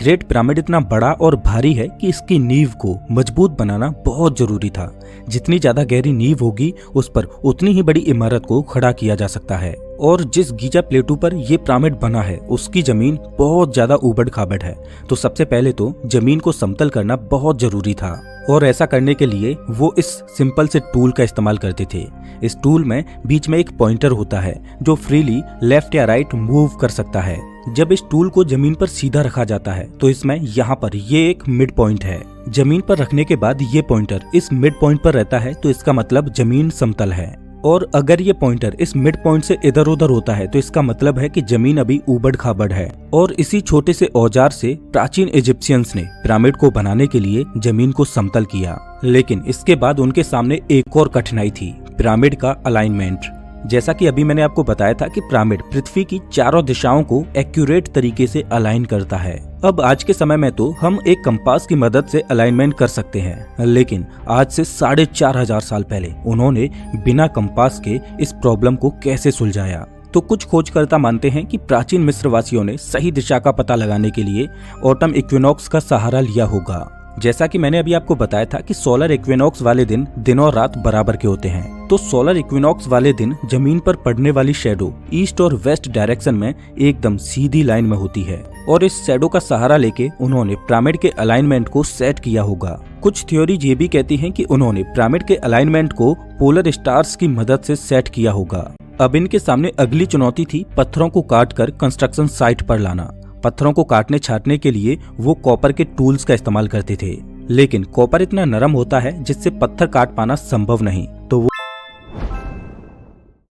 Great pyramid इतना बड़ा और भारी है कि इसकी नींव को मजबूत बनाना बहुत जरूरी था। जितनी ज्यादा गहरी नींव होगी उस पर उतनी ही बड़ी इमारत को खड़ा किया जा सकता है। और जिस गीजा प्लेटू पर यह पिरामिड बना है उसकी जमीन बहुत ज्यादा उबड़ खाबड़ है, तो सबसे पहले तो जमीन को समतल करना बहुत जरूरी था। और ऐसा करने के लिए वो इस सिंपल से टूल का इस्तेमाल करते थे। इस टूल में बीच में एक पॉइंटर होता है जो फ्रीली लेफ्ट या राइट मूव कर सकता है। जब इस टूल को जमीन पर सीधा रखा जाता है तो इसमें यहाँ पर ये एक मिड पॉइंट है। जमीन पर रखने के बाद ये पॉइंटर इस मिड पॉइंट पर रहता है तो इसका मतलब जमीन समतल है। और अगर ये पॉइंटर इस मिड पॉइंट से इधर उधर होता है तो इसका मतलब है कि जमीन अभी उबड़ खाबड़ है। और इसी छोटे से औजार से प्राचीन इजिप्शियंस ने पिरामिड को बनाने के लिए जमीन को समतल किया। लेकिन इसके बाद उनके सामने एक और कठिनाई थी, पिरामिड का अलाइनमेंट। जैसा कि अभी मैंने आपको बताया था कि पिरामिड पृथ्वी की चारों दिशाओं को एक्यूरेट तरीके से अलाइन करता है। अब आज के समय में तो हम एक कंपास की मदद से अलाइनमेंट कर सकते हैं, लेकिन आज से 4500 साल पहले उन्होंने बिना कंपास के इस प्रॉब्लम को कैसे सुलझाया। तो कुछ खोजकर्ता मानते हैं कि प्राचीन मिस्र वासियों ने सही दिशा का पता लगाने के लिए ऑटम इक्विनॉक्स का सहारा लिया होगा। जैसा कि मैंने अभी आपको बताया था कि सोलर इक्विनॉक्स वाले दिन और रात बराबर के होते हैं, तो सोलर इक्विनॉक्स वाले दिन जमीन पर पड़ने वाली शैडो ईस्ट और वेस्ट डायरेक्शन में एकदम सीधी लाइन में होती है। और इस शैडो का सहारा लेके उन्होंने पिरामिड के अलाइनमेंट को सेट किया होगा। कुछ थ्योरीज ये भी कहती हैं कि उन्होंने पिरामिड के अलाइनमेंट को पोलर स्टार्स की मदद से सेट किया होगा। अब इनके सामने अगली चुनौती थी पत्थरों को काट कर कंस्ट्रक्शन साइट पर लाना। पत्थरों को काटने छाटने के लिए वो कॉपर के टूल्स का इस्तेमाल करते थे, लेकिन कॉपर इतना नरम होता है जिससे पत्थर काट पाना संभव नहीं। तो